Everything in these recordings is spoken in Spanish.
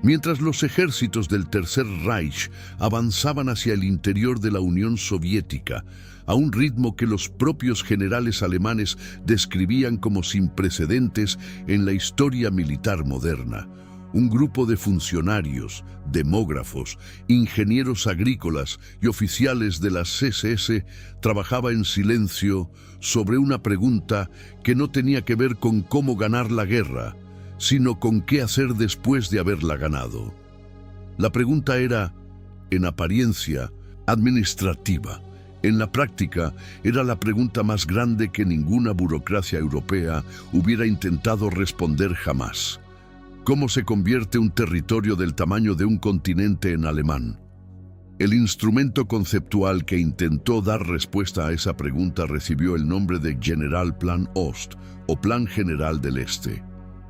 Mientras los ejércitos del Tercer Reich avanzaban hacia el interior de la Unión Soviética, a un ritmo que los propios generales alemanes describían como sin precedentes en la historia militar moderna, un grupo de funcionarios, demógrafos, ingenieros agrícolas y oficiales de las SS trabajaba en silencio sobre una pregunta que no tenía que ver con cómo ganar la guerra, sino con qué hacer después de haberla ganado. La pregunta era, en apariencia, administrativa. En la práctica, era la pregunta más grande que ninguna burocracia europea hubiera intentado responder jamás. ¿Cómo se convierte un territorio del tamaño de un continente en alemán? El instrumento conceptual que intentó dar respuesta a esa pregunta recibió el nombre de Generalplan Ost, o Plan General del Este.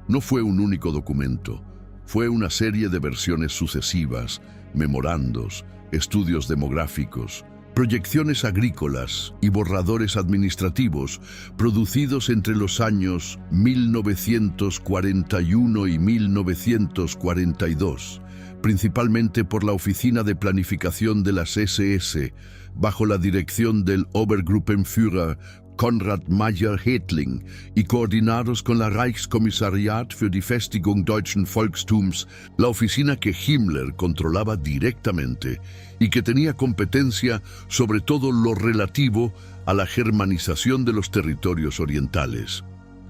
No fue un único documento, fue una serie de versiones sucesivas, memorandos, estudios demográficos, proyecciones agrícolas y borradores administrativos producidos entre los años 1941 y 1942, principalmente por la Oficina de Planificación de las SS, bajo la dirección del Obergruppenführer Konrad Meyer-Hedling y coordinados con la Reichskommissariat für die Festigung deutschen Volkstums, la oficina que Himmler controlaba directamente y que tenía competencia sobre todo lo relativo a la germanización de los territorios orientales.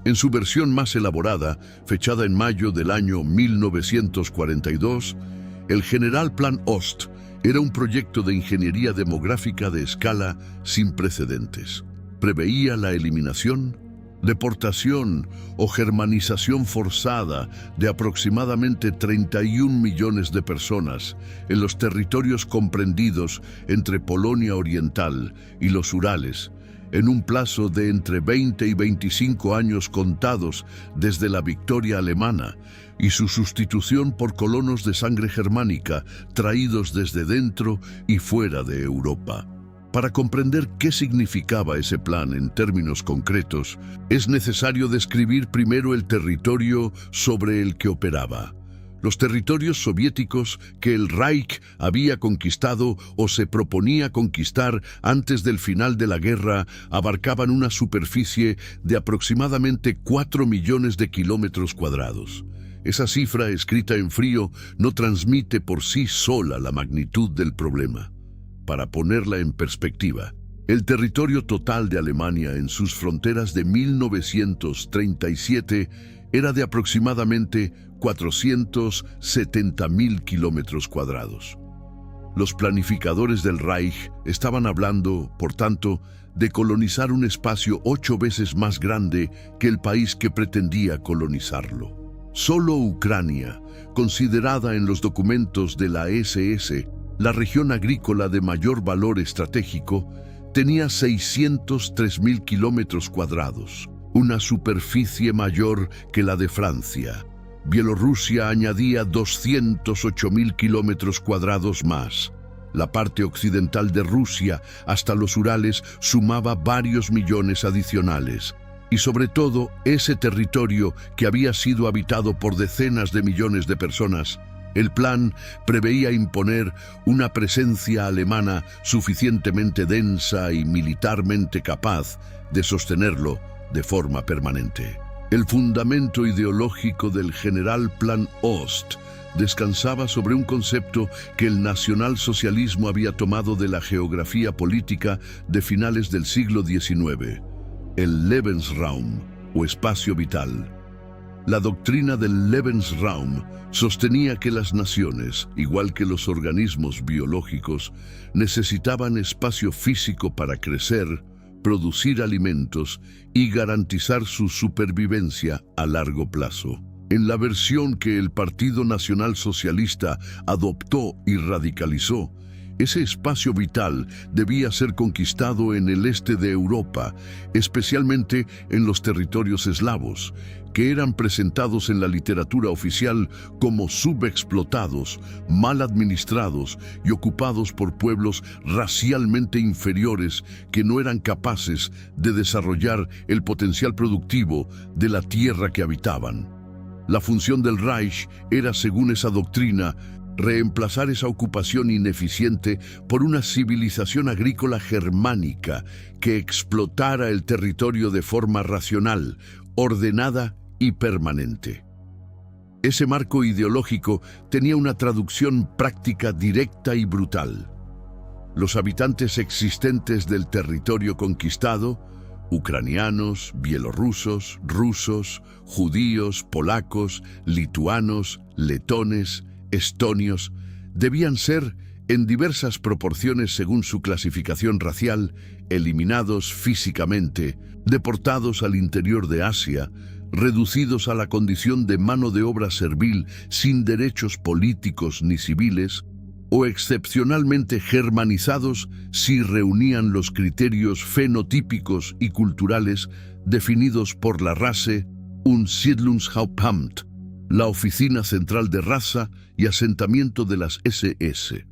En su versión más elaborada, fechada en mayo del año 1942, el Generalplan Ost era un proyecto de ingeniería demográfica de escala sin precedentes. Preveía la eliminación, deportación o germanización forzada de aproximadamente 31 millones de personas en los territorios comprendidos entre Polonia Oriental y los Urales, en un plazo de entre 20 y 25 años contados desde la victoria alemana y su sustitución por colonos de sangre germánica traídos desde dentro y fuera de Europa. Para comprender qué significaba ese plan en términos concretos, es necesario describir primero el territorio sobre el que operaba. Los territorios soviéticos que el Reich había conquistado o se proponía conquistar antes del final de la guerra abarcaban una superficie de aproximadamente 4 millones de kilómetros cuadrados. Esa cifra, escrita en frío, no transmite por sí sola la magnitud del problema. Para ponerla en perspectiva, el territorio total de Alemania en sus fronteras de 1937 era de aproximadamente 470.000 kilómetros cuadrados. Los planificadores del Reich estaban hablando, por tanto, de colonizar un espacio 8 veces más grande que el país que pretendía colonizarlo. Solo Ucrania, considerada en los documentos de la SS, la región agrícola de mayor valor estratégico, tenía 603.000 kilómetros cuadrados, una superficie mayor que la de Francia. Bielorrusia añadía 208.000 kilómetros cuadrados más. La parte occidental de Rusia, hasta los Urales, sumaba varios millones adicionales. Y sobre todo, ese territorio que había sido habitado por decenas de millones de personas. El plan preveía imponer una presencia alemana suficientemente densa y militarmente capaz de sostenerlo de forma permanente. El fundamento ideológico del Generalplan Ost descansaba sobre un concepto que el nacionalsocialismo había tomado de la geografía política de finales del siglo XIX, el Lebensraum, o espacio vital. La doctrina del Lebensraum sostenía que las naciones, igual que los organismos biológicos, necesitaban espacio físico para crecer, producir alimentos y garantizar su supervivencia a largo plazo. En la versión que el Partido Nacional Socialista adoptó y radicalizó, ese espacio vital debía ser conquistado en el este de Europa, especialmente en los territorios eslavos, que eran presentados en la literatura oficial como subexplotados, mal administrados y ocupados por pueblos racialmente inferiores que no eran capaces de desarrollar el potencial productivo de la tierra que habitaban. La función del Reich era, según esa doctrina, reemplazar esa ocupación ineficiente por una civilización agrícola germánica que explotara el territorio de forma racional, ordenada y permanente. Ese marco ideológico tenía una traducción práctica directa y brutal. Los habitantes existentes del territorio conquistado, ucranianos, bielorrusos, rusos, judíos, polacos, lituanos, letones, estonios, debían ser, en diversas proporciones según su clasificación racial, eliminados físicamente, deportados al interior de Asia, reducidos a la condición de mano de obra servil sin derechos políticos ni civiles, o excepcionalmente germanizados si reunían los criterios fenotípicos y culturales definidos por la Rasse und Siedlungshauptamt, la Oficina Central de Raza y Asentamiento de las SS.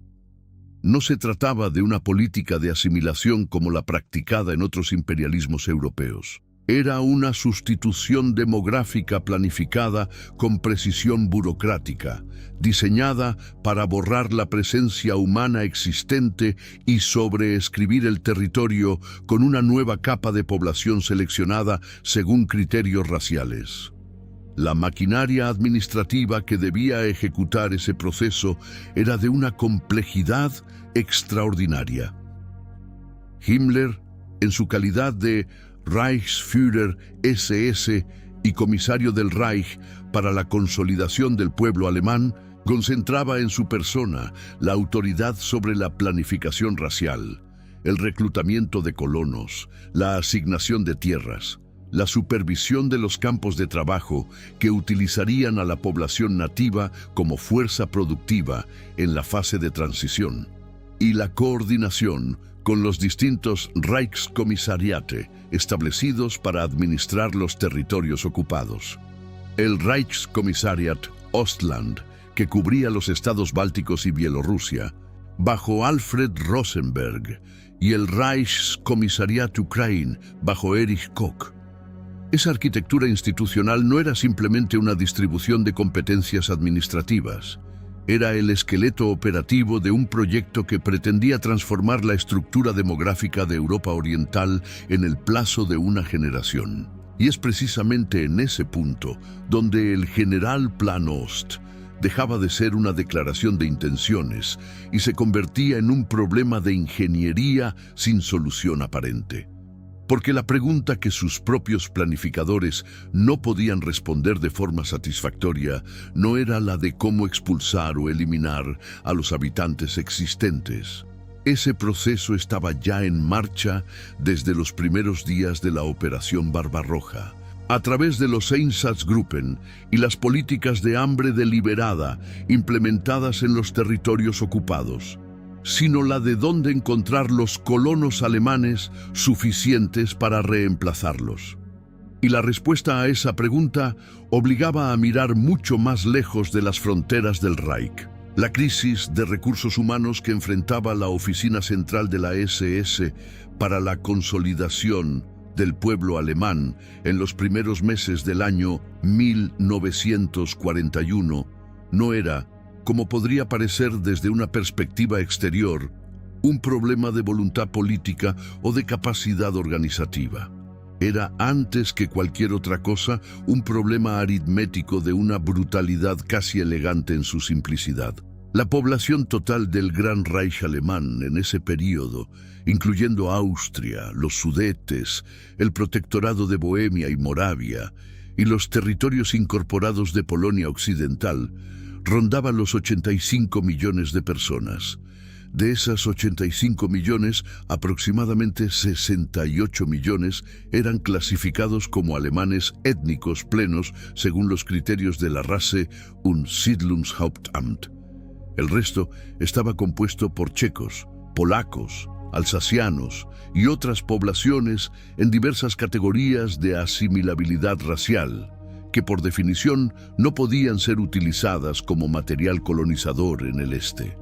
No se trataba de una política de asimilación como la practicada en otros imperialismos europeos. Era una sustitución demográfica planificada con precisión burocrática, diseñada para borrar la presencia humana existente y sobreescribir el territorio con una nueva capa de población seleccionada según criterios raciales. La maquinaria administrativa que debía ejecutar ese proceso era de una complejidad extraordinaria. Himmler, en su calidad de Reichsführer SS y comisario del Reich para la consolidación del pueblo alemán, concentraba en su persona la autoridad sobre la planificación racial, el reclutamiento de colonos, la asignación de tierras, la supervisión de los campos de trabajo que utilizarían a la población nativa como fuerza productiva en la fase de transición, y la coordinación con los distintos Reichskommissariate establecidos para administrar los territorios ocupados. El Reichskommissariat Ostland, que cubría los estados bálticos y Bielorrusia, bajo Alfred Rosenberg, y el Reichskommissariat Ukraine, bajo Erich Koch. Esa arquitectura institucional no era simplemente una distribución de competencias administrativas. Era el esqueleto operativo de un proyecto que pretendía transformar la estructura demográfica de Europa Oriental en el plazo de una generación. Y es precisamente en ese punto donde el Generalplan Ost dejaba de ser una declaración de intenciones y se convertía en un problema de ingeniería sin solución aparente. Porque la pregunta que sus propios planificadores no podían responder de forma satisfactoria no era la de cómo expulsar o eliminar a los habitantes existentes. Ese proceso estaba ya en marcha desde los primeros días de la Operación Barbarroja, a través de los Einsatzgruppen y las políticas de hambre deliberada implementadas en los territorios ocupados, sino la de dónde encontrar los colonos alemanes suficientes para reemplazarlos. Y la respuesta a esa pregunta obligaba a mirar mucho más lejos de las fronteras del Reich. La crisis de recursos humanos que enfrentaba la Oficina Central de la SS para la consolidación del pueblo alemán en los primeros meses del año 1941 no era, como podría parecer desde una perspectiva exterior, un problema de voluntad política o de capacidad organizativa. Era, antes que cualquier otra cosa, un problema aritmético de una brutalidad casi elegante en su simplicidad. La población total del Gran Reich alemán en ese período, incluyendo Austria, los Sudetes, el protectorado de Bohemia y Moravia, y los territorios incorporados de Polonia Occidental, rondaba los 85 millones de personas. De esas 85 millones, aproximadamente 68 millones eran clasificados como alemanes étnicos plenos según los criterios de la Rasse und Siedlungshauptamt. El resto estaba compuesto por checos, polacos, alsacianos y otras poblaciones en diversas categorías de asimilabilidad racial, que por definición no podían ser utilizadas como material colonizador en el este.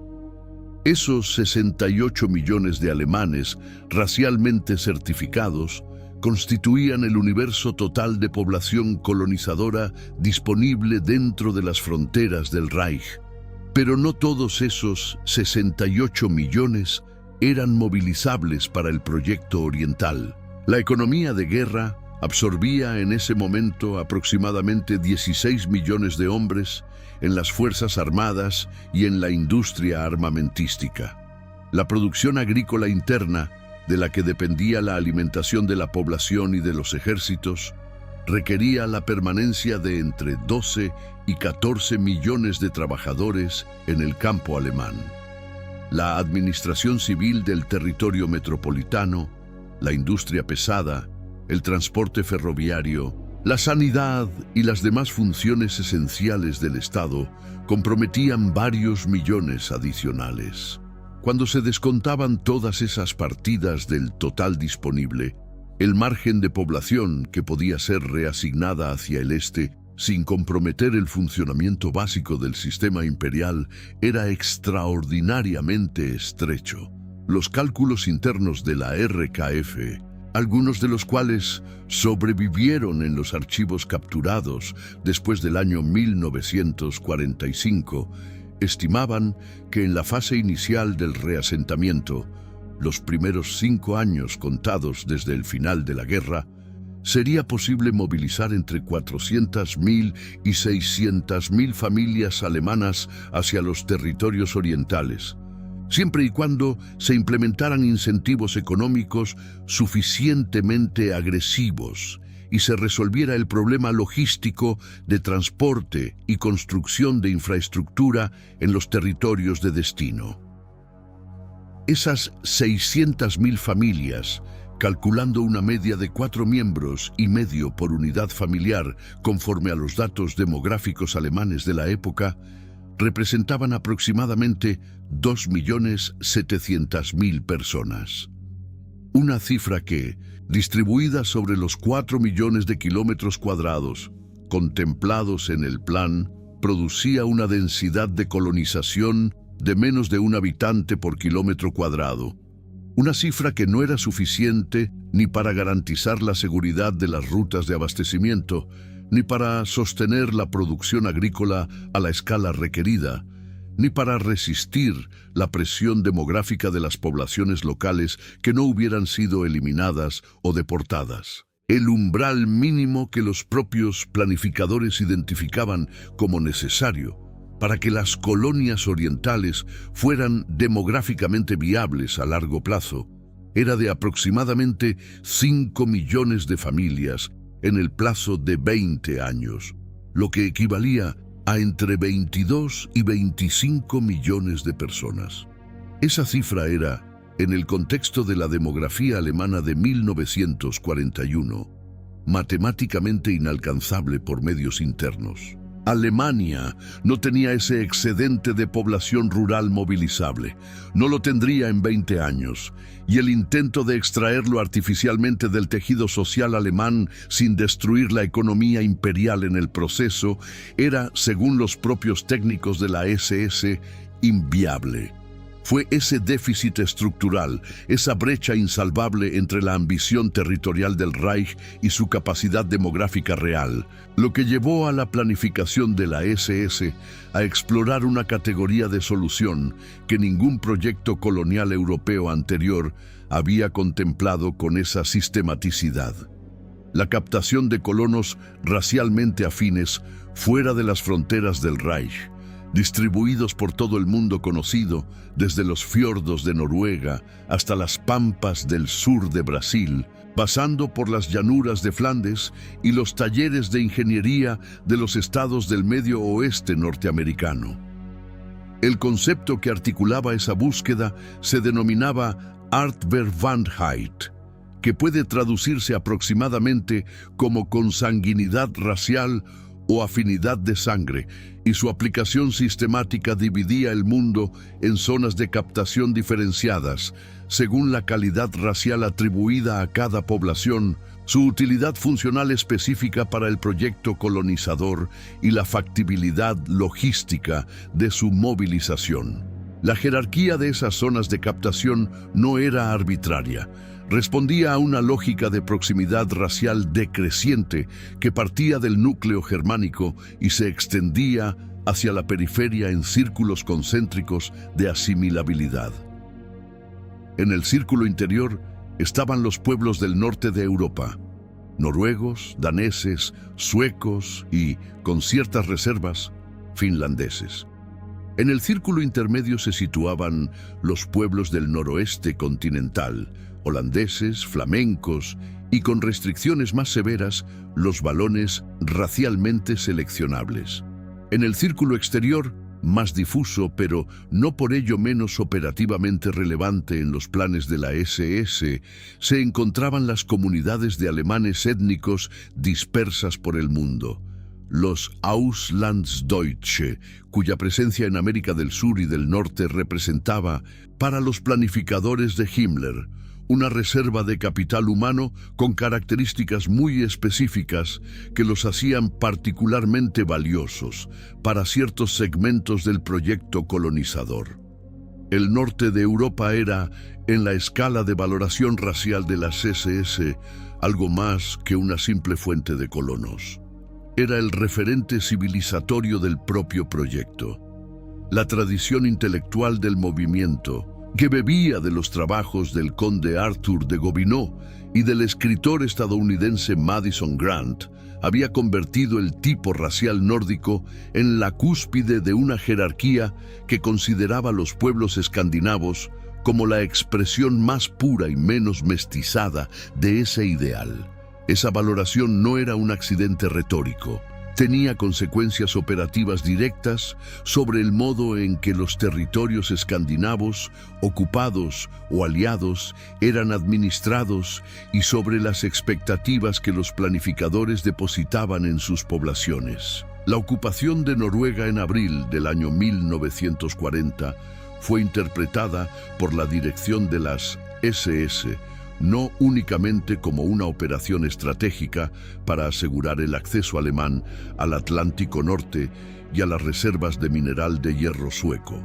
Esos 68 millones de alemanes racialmente certificados constituían el universo total de población colonizadora disponible dentro de las fronteras del Reich. Pero no todos esos 68 millones eran movilizables para el proyecto oriental. La economía de guerra absorbía en ese momento aproximadamente 16 millones de hombres en las fuerzas armadas y en la industria armamentística. La producción agrícola interna, de la que dependía la alimentación de la población y de los ejércitos, requería la permanencia de entre 12 y 14 millones de trabajadores en el campo alemán. La administración civil del territorio metropolitano, la industria pesada, el transporte ferroviario, la sanidad y las demás funciones esenciales del Estado comprometían varios millones adicionales. Cuando se descontaban todas esas partidas del total disponible, el margen de población que podía ser reasignada hacia el este sin comprometer el funcionamiento básico del sistema imperial era extraordinariamente estrecho. Los cálculos internos de la RKF, algunos de los cuales sobrevivieron en los archivos capturados después del año 1945, estimaban que en la fase inicial del reasentamiento, los primeros 5 años contados desde el final de la guerra, sería posible movilizar entre 400.000 y 600.000 familias alemanas hacia los territorios orientales, siempre y cuando se implementaran incentivos económicos suficientemente agresivos y se resolviera el problema logístico de transporte y construcción de infraestructura en los territorios de destino. Esas 600.000 familias, calculando una media de 4,5 miembros por unidad familiar conforme a los datos demográficos alemanes de la época, representaban aproximadamente 2.700.000 personas. Una cifra que, distribuida sobre los 4 millones de kilómetros cuadrados contemplados en el plan, producía una densidad de colonización de menos de 1 habitante por kilómetro cuadrado. Una cifra que no era suficiente ni para garantizar la seguridad de las rutas de abastecimiento, ni para sostener la producción agrícola a la escala requerida, ni para resistir la presión demográfica de las poblaciones locales que no hubieran sido eliminadas o deportadas. El umbral mínimo que los propios planificadores identificaban como necesario para que las colonias orientales fueran demográficamente viables a largo plazo era de aproximadamente 5 millones de familias en el plazo de 20 años, lo que equivalía a entre 22 y 25 millones de personas. Esa cifra era, en el contexto de la demografía alemana de 1941, matemáticamente inalcanzable por medios internos. Alemania no tenía ese excedente de población rural movilizable, no lo tendría en 20 años, y el intento de extraerlo artificialmente del tejido social alemán sin destruir la economía imperial en el proceso era, según los propios técnicos de la SS, inviable. Fue ese déficit estructural, esa brecha insalvable entre la ambición territorial del Reich y su capacidad demográfica real, lo que llevó a la planificación de la SS a explorar una categoría de solución que ningún proyecto colonial europeo anterior había contemplado con esa sistematicidad: la captación de colonos racialmente afines fuera de las fronteras del Reich, distribuidos por todo el mundo conocido, desde los fiordos de Noruega hasta las pampas del sur de Brasil, pasando por las llanuras de Flandes y los talleres de ingeniería de los estados del medio oeste norteamericano. El concepto que articulaba esa búsqueda se denominaba Artverwandtheit, que puede traducirse aproximadamente como consanguinidad racial o afinidad de sangre, y su aplicación sistemática dividía el mundo en zonas de captación diferenciadas, según la calidad racial atribuida a cada población, su utilidad funcional específica para el proyecto colonizador y la factibilidad logística de su movilización. La jerarquía de esas zonas de captación no era arbitraria. respondía a una lógica de proximidad racial decreciente que partía del núcleo germánico y se extendía hacia la periferia en círculos concéntricos de asimilabilidad. En el círculo interior estaban los pueblos del norte de Europa, noruegos, daneses, suecos y, con ciertas reservas, finlandeses. En el círculo intermedio se situaban los pueblos del noroeste continental, holandeses, flamencos y, con restricciones más severas, los valones racialmente seleccionables. En el círculo exterior, más difuso, pero no por ello menos operativamente relevante en los planes de la SS, se encontraban las comunidades de alemanes étnicos dispersas por el mundo. Los Auslandsdeutsche, cuya presencia en América del Sur y del Norte representaba, para los planificadores de Himmler, una reserva de capital humano con características muy específicas que los hacían particularmente valiosos para ciertos segmentos del proyecto colonizador. El norte de Europa era, en la escala de valoración racial de las SS, algo más que una simple fuente de colonos. Era el referente civilizatorio del propio proyecto. La tradición intelectual del movimiento, que bebía de los trabajos del conde Arthur de Gobineau y del escritor estadounidense Madison Grant, había convertido el tipo racial nórdico en la cúspide de una jerarquía que consideraba a los pueblos escandinavos como la expresión más pura y menos mestizada de ese ideal. Esa valoración no era un accidente retórico. Tenía consecuencias operativas directas sobre el modo en que los territorios escandinavos, ocupados o aliados, eran administrados y sobre las expectativas que los planificadores depositaban en sus poblaciones. La ocupación de Noruega en abril del año 1940 fue interpretada por la dirección de las SS no únicamente como una operación estratégica para asegurar el acceso alemán al Atlántico Norte y a las reservas de mineral de hierro sueco.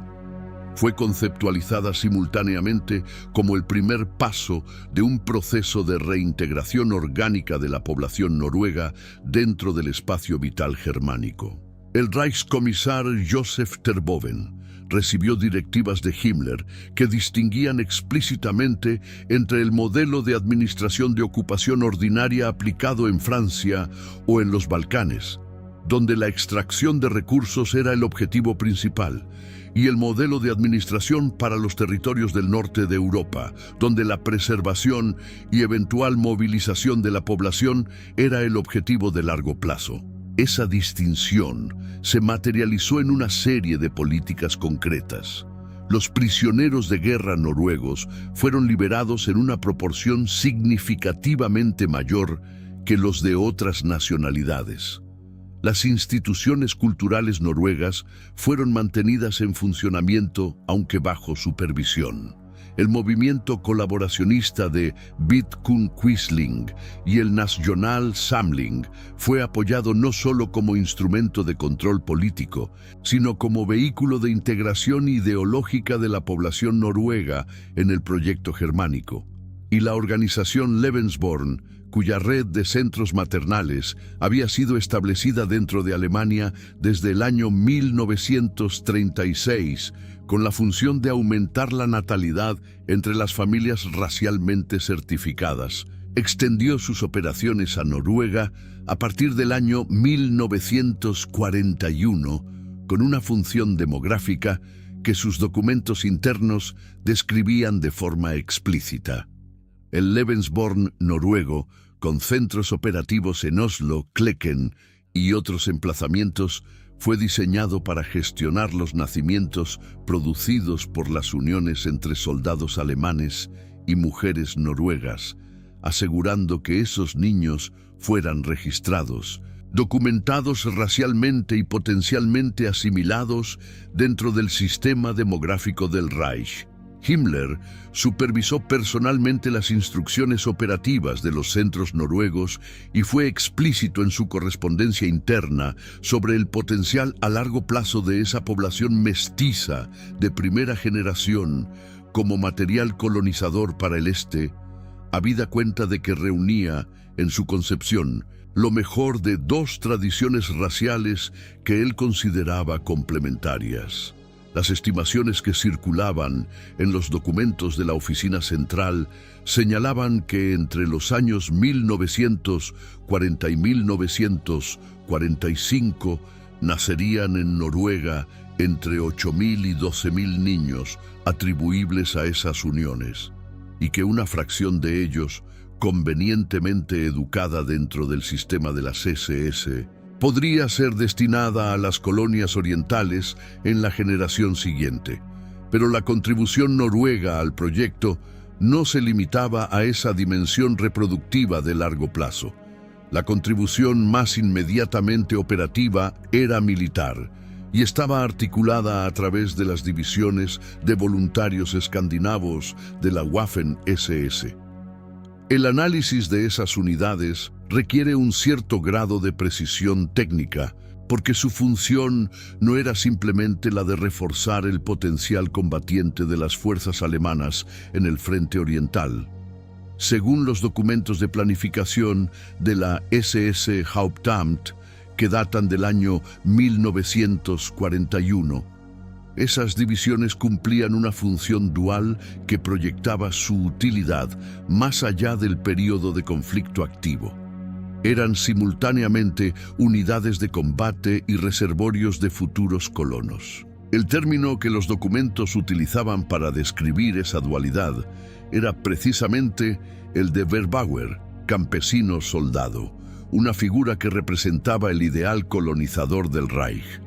Fue conceptualizada simultáneamente como el primer paso de un proceso de reintegración orgánica de la población noruega dentro del espacio vital germánico. El Reichskommissar Josef Terboven recibió directivas de Himmler que distinguían explícitamente entre el modelo de administración de ocupación ordinaria aplicado en Francia o en los Balcanes, donde la extracción de recursos era el objetivo principal, y el modelo de administración para los territorios del norte de Europa, donde la preservación y eventual movilización de la población era el objetivo de largo plazo. Esa distinción se materializó en una serie de políticas concretas. Los prisioneros de guerra noruegos fueron liberados en una proporción significativamente mayor que los de otras nacionalidades. Las instituciones culturales noruegas fueron mantenidas en funcionamiento, aunque bajo supervisión. El movimiento colaboracionista de Vidkun-Quisling y el National Samling fue apoyado no solo como instrumento de control político, sino como vehículo de integración ideológica de la población noruega en el proyecto germánico. Y la organización Lebensborn, cuya red de centros maternales había sido establecida dentro de Alemania desde el año 1936, con la función de aumentar la natalidad entre las familias racialmente certificadas, extendió sus operaciones a Noruega a partir del año 1941, con una función demográfica que sus documentos internos describían de forma explícita. El Lebensborn noruego, con centros operativos en Oslo, Klekken y otros emplazamientos, fue diseñado para gestionar los nacimientos producidos por las uniones entre soldados alemanes y mujeres noruegas, asegurando que esos niños fueran registrados, documentados racialmente y potencialmente asimilados dentro del sistema demográfico del Reich. Himmler supervisó personalmente las instrucciones operativas de los centros noruegos y fue explícito en su correspondencia interna sobre el potencial a largo plazo de esa población mestiza de primera generación como material colonizador para el Este, habida cuenta de que reunía, en su concepción, lo mejor de dos tradiciones raciales que él consideraba complementarias. Las estimaciones que circulaban en los documentos de la oficina central señalaban que entre los años 1940 y 1945 nacerían en Noruega entre 8.000 y 12.000 niños atribuibles a esas uniones, y que una fracción de ellos, convenientemente educada dentro del sistema de las SS, podría ser destinada a las colonias orientales en la generación siguiente. Pero la contribución noruega al proyecto no se limitaba a esa dimensión reproductiva de largo plazo. La contribución más inmediatamente operativa era militar y estaba articulada a través de las divisiones de voluntarios escandinavos de la Waffen-SS. El análisis de esas unidades requiere un cierto grado de precisión técnica, porque su función no era simplemente la de reforzar el potencial combatiente de las fuerzas alemanas en el frente oriental. Según los documentos de planificación de la SS Hauptamt, que datan del año 1941, esas divisiones cumplían una función dual que proyectaba su utilidad más allá del período de conflicto activo. Eran simultáneamente unidades de combate y reservorios de futuros colonos. El término que los documentos utilizaban para describir esa dualidad era precisamente el de Verbauer, campesino-soldado, una figura que representaba el ideal colonizador del Reich.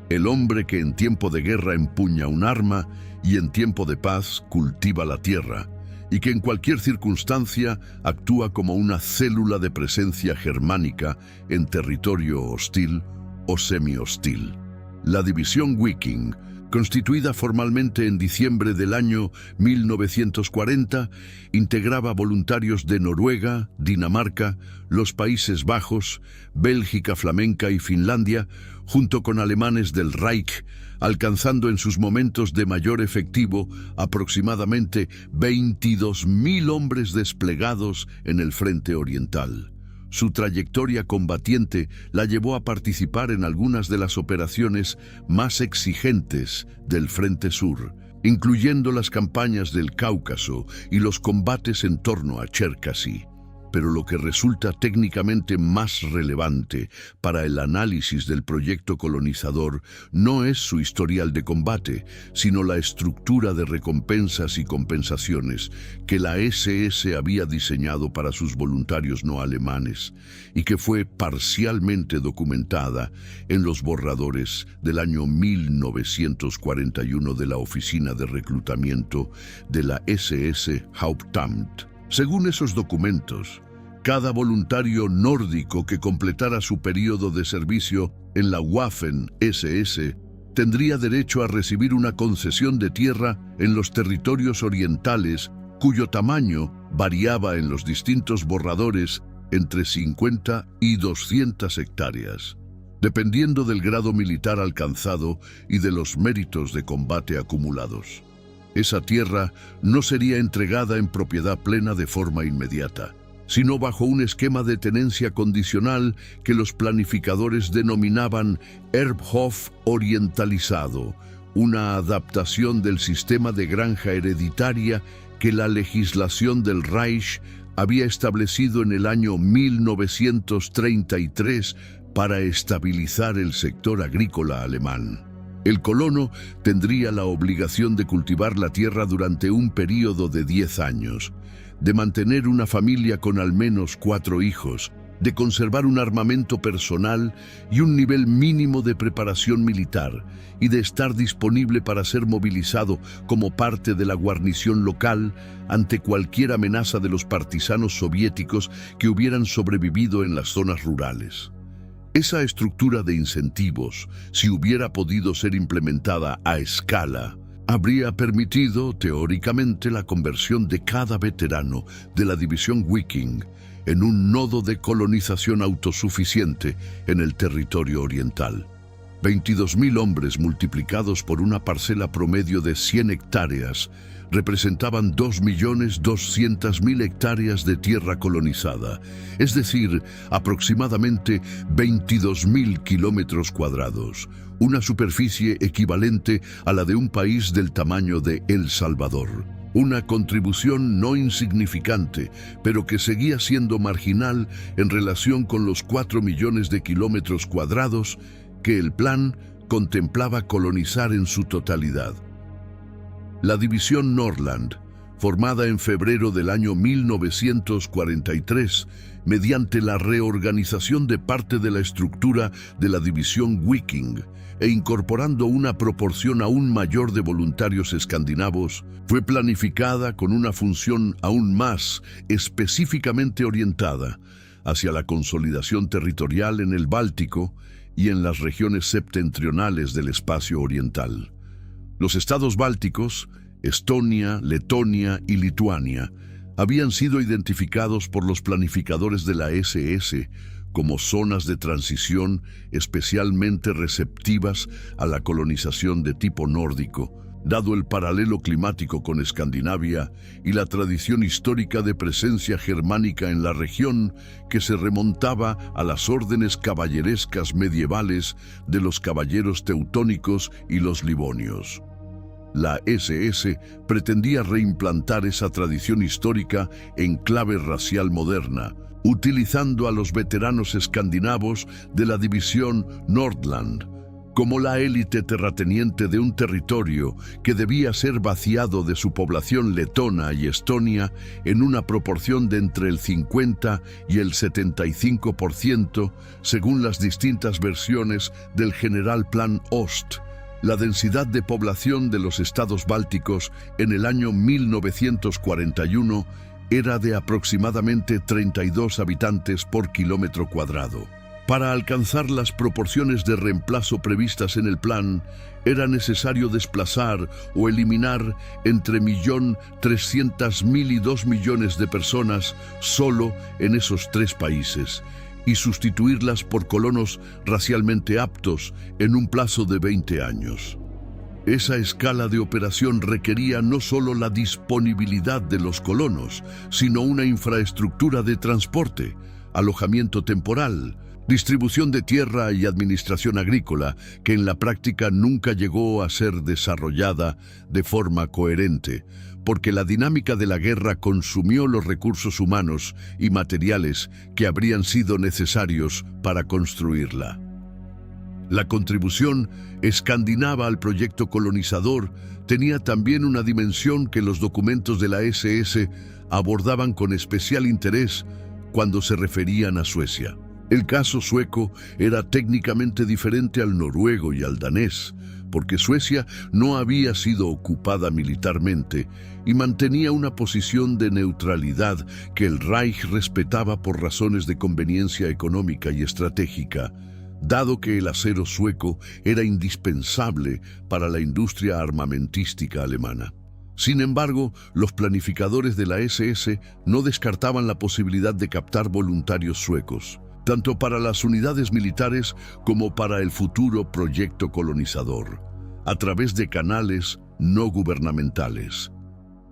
El hombre que en tiempo de guerra empuña un arma y en tiempo de paz cultiva la tierra, y que en cualquier circunstancia actúa como una célula de presencia germánica en territorio hostil o semi-hostil. La división Viking, constituida formalmente en diciembre del año 1940, integraba voluntarios de Noruega, Dinamarca, los Países Bajos, Bélgica flamenca y Finlandia, junto con alemanes del Reich, alcanzando en sus momentos de mayor efectivo aproximadamente 22.000 hombres desplegados en el frente oriental. Su trayectoria combatiente la llevó a participar en algunas de las operaciones más exigentes del Frente Sur, incluyendo las campañas del Cáucaso y los combates en torno a Cherkasy. Pero lo que resulta técnicamente más relevante para el análisis del proyecto colonizador no es su historial de combate, sino la estructura de recompensas y compensaciones que la SS había diseñado para sus voluntarios no alemanes y que fue parcialmente documentada en los borradores del año 1941 de la Oficina de Reclutamiento de la SS Hauptamt. Según esos documentos, cada voluntario nórdico que completara su periodo de servicio en la Waffen-SS tendría derecho a recibir una concesión de tierra en los territorios orientales, cuyo tamaño variaba en los distintos borradores entre 50 y 200 hectáreas, dependiendo del grado militar alcanzado y de los méritos de combate acumulados. Esa tierra no sería entregada en propiedad plena de forma inmediata, sino bajo un esquema de tenencia condicional que los planificadores denominaban Erbhof orientalizado, una adaptación del sistema de granja hereditaria que la legislación del Reich había establecido en el año 1933 para estabilizar el sector agrícola alemán. El colono tendría la obligación de cultivar la tierra durante un período de 10 años, de mantener una familia con al menos 4 hijos, de conservar un armamento personal y un nivel mínimo de preparación militar, y de estar disponible para ser movilizado como parte de la guarnición local ante cualquier amenaza de los partisanos soviéticos que hubieran sobrevivido en las zonas rurales. Esa estructura de incentivos, si hubiera podido ser implementada a escala, habría permitido, teóricamente, la conversión de cada veterano de la división Viking en un nodo de colonización autosuficiente en el territorio oriental. 22.000 hombres multiplicados por una parcela promedio de 100 hectáreas representaban 2.200.000 hectáreas de tierra colonizada, es decir, aproximadamente 22.000 kilómetros cuadrados, una superficie equivalente a la de un país del tamaño de El Salvador. Una contribución no insignificante, pero que seguía siendo marginal en relación con los 4 millones de kilómetros cuadrados que el plan contemplaba colonizar en su totalidad. La División Nordland, formada en febrero del año 1943, mediante la reorganización de parte de la estructura de la División Viking e incorporando una proporción aún mayor de voluntarios escandinavos, fue planificada con una función aún más específicamente orientada hacia la consolidación territorial en el Báltico y en las regiones septentrionales del espacio oriental. Los estados bálticos, Estonia, Letonia y Lituania, habían sido identificados por los planificadores de la SS como zonas de transición especialmente receptivas a la colonización de tipo nórdico, dado el paralelo climático con Escandinavia y la tradición histórica de presencia germánica en la región que se remontaba a las órdenes caballerescas medievales de los caballeros teutónicos y los livonios. La SS pretendía reimplantar esa tradición histórica en clave racial moderna, utilizando a los veteranos escandinavos de la División Nordland como la élite terrateniente de un territorio que debía ser vaciado de su población letona y estonia en una proporción de entre el 50 y el 75%, según las distintas versiones del General Plan Ost. La densidad de población de los estados bálticos en el año 1941 era de aproximadamente 32 habitantes por kilómetro cuadrado. Para alcanzar las proporciones de reemplazo previstas en el plan, era necesario desplazar o eliminar entre 1.300.000 y 2 millones de personas solo en esos 3 países, y sustituirlas por colonos racialmente aptos en un plazo de 20 años. Esa escala de operación requería no solo la disponibilidad de los colonos, sino una infraestructura de transporte, alojamiento temporal, distribución de tierra y administración agrícola, que en la práctica nunca llegó a ser desarrollada de forma coherente, porque la dinámica de la guerra consumió los recursos humanos y materiales que habrían sido necesarios para construirla. La contribución escandinava al proyecto colonizador tenía también una dimensión que los documentos de la SS abordaban con especial interés cuando se referían a Suecia. El caso sueco era técnicamente diferente al noruego y al danés, porque Suecia no había sido ocupada militarmente y mantenía una posición de neutralidad que el Reich respetaba por razones de conveniencia económica y estratégica, dado que el acero sueco era indispensable para la industria armamentística alemana. Sin embargo, los planificadores de la SS no descartaban la posibilidad de captar voluntarios suecos, tanto para las unidades militares como para el futuro proyecto colonizador, a través de canales no gubernamentales.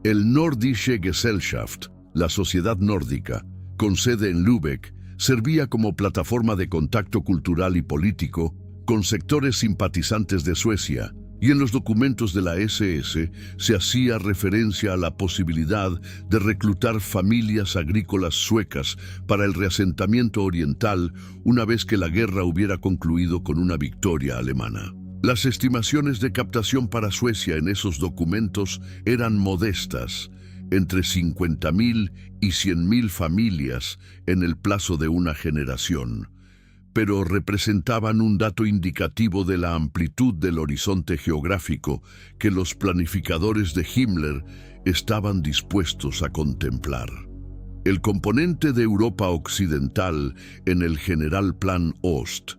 El Nordische Gesellschaft, la sociedad nórdica, con sede en Lübeck, servía como plataforma de contacto cultural y político con sectores simpatizantes de Suecia, y en los documentos de la SS se hacía referencia a la posibilidad de reclutar familias agrícolas suecas para el reasentamiento oriental una vez que la guerra hubiera concluido con una victoria alemana. Las estimaciones de captación para Suecia en esos documentos eran modestas, entre 50.000 y 100.000 familias en el plazo de una generación, pero representaban un dato indicativo de la amplitud del horizonte geográfico que los planificadores de Himmler estaban dispuestos a contemplar. El componente de Europa Occidental en el General Plan Ost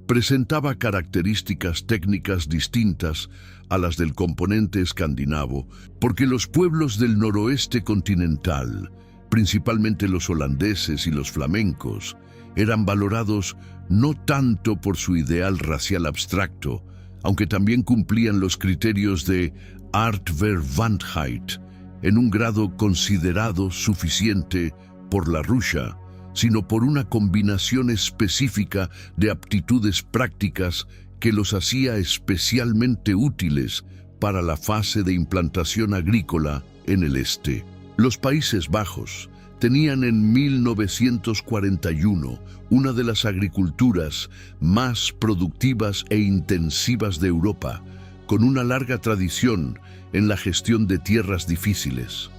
presentaba características técnicas distintas a las del componente escandinavo, porque los pueblos del noroeste continental, principalmente los holandeses y los flamencos, eran valorados no tanto por su ideal racial abstracto, aunque también cumplían los criterios de Aardverwandtheit en un grado considerado suficiente por la Russia, sino por una combinación específica de aptitudes prácticas que los hacía especialmente útiles para la fase de implantación agrícola en el este. Los Países Bajos tenían en 1941 una de las agriculturas más productivas e intensivas de Europa, con una larga tradición en la gestión de tierras difíciles.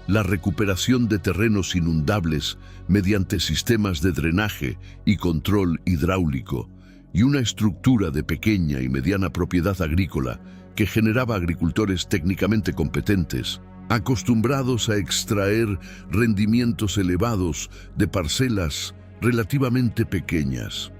La recuperación de terrenos inundables mediante sistemas de drenaje y control hidráulico y una estructura de pequeña y mediana propiedad agrícola que generaba agricultores técnicamente competentes, acostumbrados a extraer rendimientos elevados de parcelas relativamente pequeñas.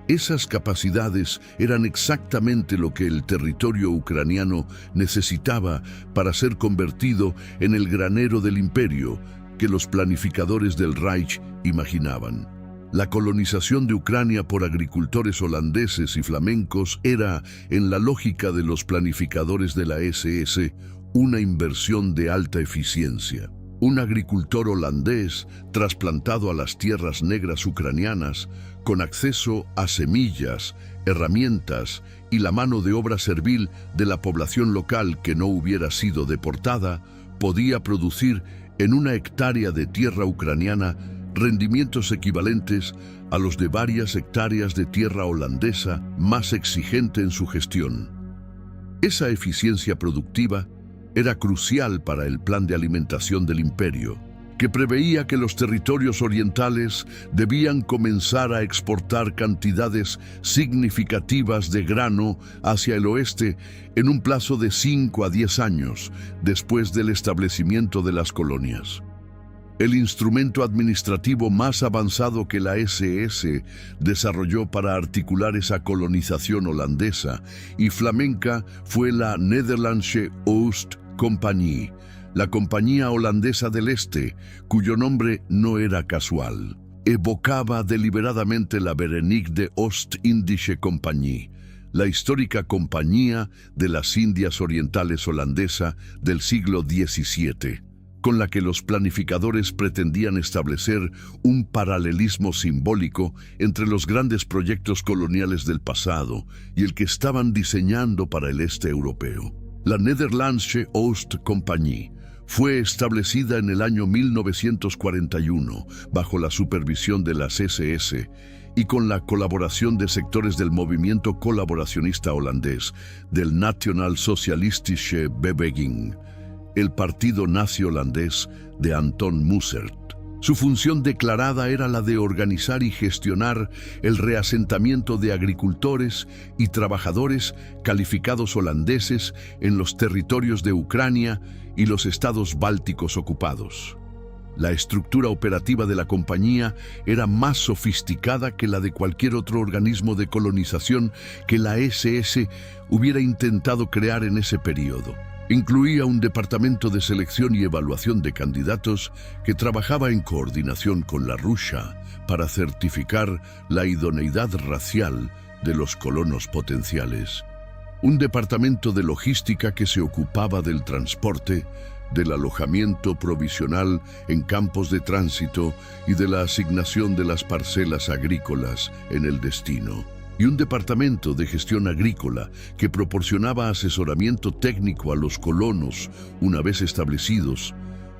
Esas capacidades eran exactamente lo que el territorio ucraniano necesitaba para ser convertido en el granero del imperio que los planificadores del Reich imaginaban. La colonización de Ucrania por agricultores holandeses y flamencos era, en la lógica de los planificadores de la SS, una inversión de alta eficiencia. Un agricultor holandés trasplantado a las tierras negras ucranianas, con acceso a semillas, herramientas y la mano de obra servil de la población local que no hubiera sido deportada, podía producir en una hectárea de tierra ucraniana rendimientos equivalentes a los de varias hectáreas de tierra holandesa más exigente en su gestión. Esa eficiencia productiva era crucial para el plan de alimentación del imperio, que preveía que los territorios orientales debían comenzar a exportar cantidades significativas de grano hacia el oeste en un plazo de 5 a 10 años después del establecimiento de las colonias. El instrumento administrativo más avanzado que la SS desarrolló para articular esa colonización holandesa y flamenca fue la Nederlandse Oost-Compagnie, la Compañía Holandesa del Este, cuyo nombre no era casual. Evocaba deliberadamente la Verenigde Oost-Indische Compagnie, la histórica Compañía de las Indias Orientales holandesa del siglo XVII, con la que los planificadores pretendían establecer un paralelismo simbólico entre los grandes proyectos coloniales del pasado y el que estaban diseñando para el este europeo. La Nederlandse Oost-Compagnie fue establecida en el año 1941 bajo la supervisión de las SS y con la colaboración de sectores del movimiento colaboracionista holandés, del National Socialistische Beweging, el partido nazi holandés de Anton Mussert. Su función declarada era la de organizar y gestionar el reasentamiento de agricultores y trabajadores calificados holandeses en los territorios de Ucrania y los estados bálticos ocupados. La estructura operativa de la compañía era más sofisticada que la de cualquier otro organismo de colonización que la SS hubiera intentado crear en ese periodo. Incluía un departamento de selección y evaluación de candidatos que trabajaba en coordinación con la Russia para certificar la idoneidad racial de los colonos potenciales. Un departamento de logística que se ocupaba del transporte, del alojamiento provisional en campos de tránsito y de la asignación de las parcelas agrícolas en el destino. Y un departamento de gestión agrícola que proporcionaba asesoramiento técnico a los colonos una vez establecidos,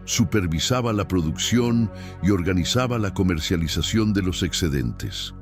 supervisaba la producción y organizaba la comercialización de los excedentes.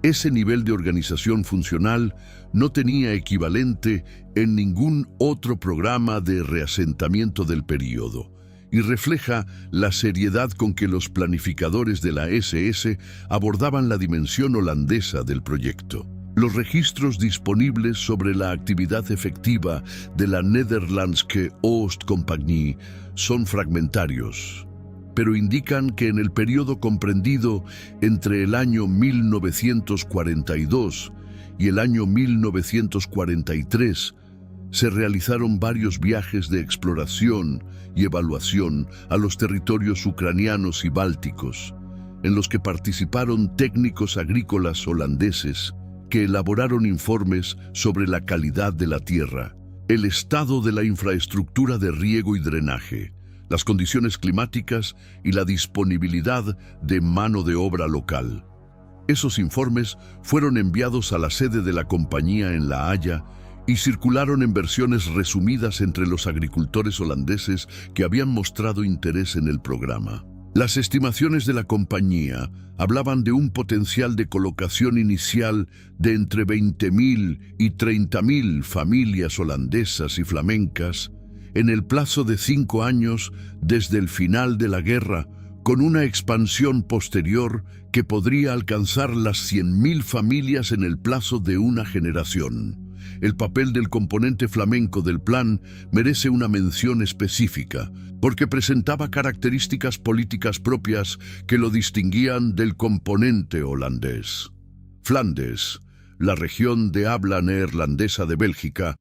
Ese nivel de organización funcional no tenía equivalente en ningún otro programa de reasentamiento del período y refleja la seriedad con que los planificadores de la SS abordaban la dimensión holandesa del proyecto. Los registros disponibles sobre la actividad efectiva de la Nederlandse Oost-Compagnie son fragmentarios, pero indican que en el periodo comprendido entre el año 1942 y el año 1943 se realizaron varios viajes de exploración y evaluación a los territorios ucranianos y bálticos, en los que participaron técnicos agrícolas holandeses que elaboraron informes sobre la calidad de la tierra, El estado de la infraestructura de riego y drenaje, las condiciones climáticas y la disponibilidad de mano de obra local. Esos informes fueron enviados a la sede de la compañía en La Haya y circularon en versiones resumidas entre los agricultores holandeses que habían mostrado interés en el programa. Las estimaciones de la compañía hablaban de un potencial de colocación inicial de entre 20.000 y 30.000 familias holandesas y flamencas en el plazo de 5 años desde el final de la guerra, con una expansión posterior que podría alcanzar las 100.000 familias en el plazo de una generación. El papel del componente flamenco del plan merece una mención específica, porque presentaba características políticas propias que lo distinguían del componente holandés. Flandes, la región de habla neerlandesa de Bélgica,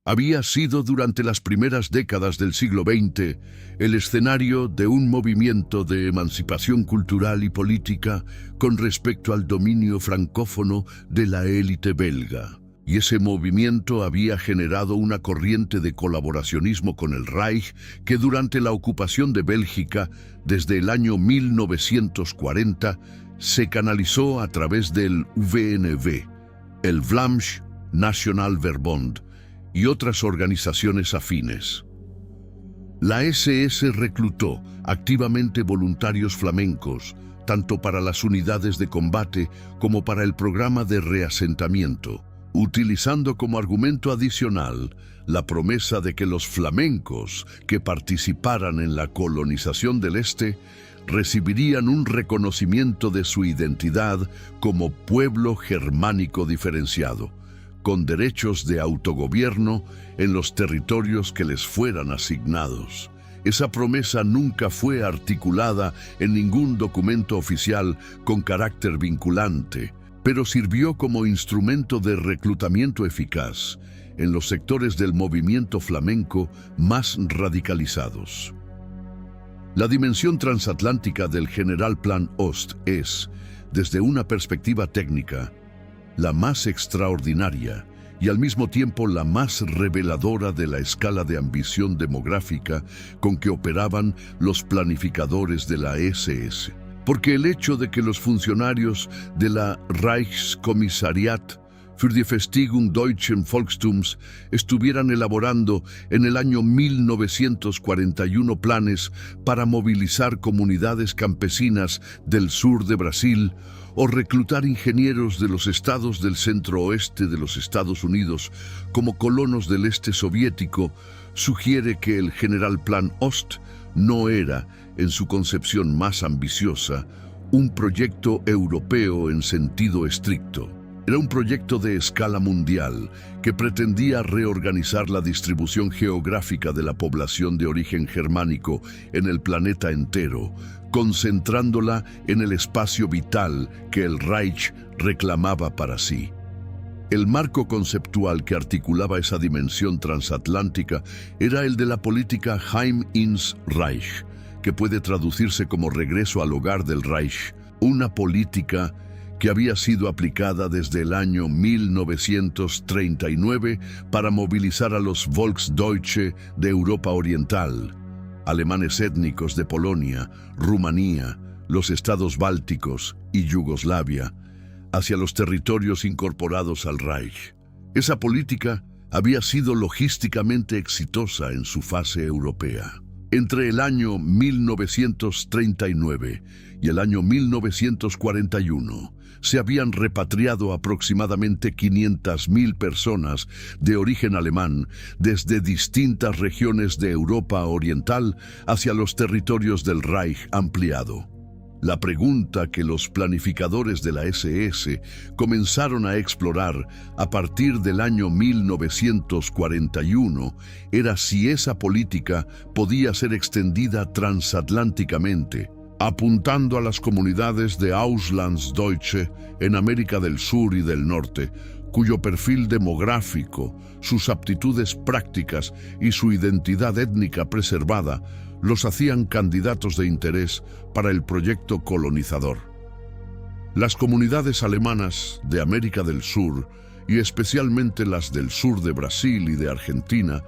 había sido durante las primeras décadas del siglo XX el escenario de un movimiento de emancipación cultural y política con respecto al dominio francófono de la élite belga. Y ese movimiento había generado una corriente de colaboracionismo con el Reich que durante la ocupación de Bélgica, desde el año 1940, se canalizó a través del VNV, el Vlaams National Verbond, y otras organizaciones afines. La SS reclutó activamente voluntarios flamencos, tanto para las unidades de combate como para el programa de reasentamiento, utilizando como argumento adicional la promesa de que los flamencos que participaran en la colonización del Este recibirían un reconocimiento de su identidad como pueblo germánico diferenciado, con derechos de autogobierno en los territorios que les fueran asignados. Esa promesa nunca fue articulada en ningún documento oficial con carácter vinculante, pero sirvió como instrumento de reclutamiento eficaz en los sectores del movimiento flamenco más radicalizados. La dimensión transatlántica del General Plan Ost es, desde una perspectiva técnica, la más extraordinaria y al mismo tiempo la más reveladora de la escala de ambición demográfica con que operaban los planificadores de la SS. Porque el hecho de que los funcionarios de la Reichskommissariat für die Festigung deutschen Volkstums estuvieran elaborando en el año 1941 planes para movilizar comunidades campesinas del sur de Brasil o reclutar ingenieros de los estados del centro-oeste de los Estados Unidos como colonos del este soviético, sugiere que el General Plan Ost no era, en su concepción más ambiciosa, un proyecto europeo en sentido estricto. Era un proyecto de escala mundial que pretendía reorganizar la distribución geográfica de la población de origen germánico en el planeta entero, concentrándola en el espacio vital que el Reich reclamaba para sí. El marco conceptual que articulaba esa dimensión transatlántica era el de la política Heim ins Reich, que puede traducirse como regreso al hogar del Reich, una política que había sido aplicada desde el año 1939 para movilizar a los Volksdeutsche de Europa Oriental, alemanes étnicos de Polonia, Rumanía, los estados bálticos y Yugoslavia, hacia los territorios incorporados al Reich. Esa política había sido logísticamente exitosa en su fase europea. Entre el año 1939 y el año 1941, se habían repatriado aproximadamente 500.000 personas de origen alemán desde distintas regiones de Europa Oriental hacia los territorios del Reich ampliado. La pregunta que los planificadores de la SS comenzaron a explorar a partir del año 1941 era si esa política podía ser extendida transatlánticamente, apuntando a las comunidades de Auslandsdeutsche en América del Sur y del Norte, cuyo perfil demográfico, sus aptitudes prácticas y su identidad étnica preservada los hacían candidatos de interés para el proyecto colonizador. Las comunidades alemanas de América del Sur y especialmente las del sur de Brasil y de Argentina,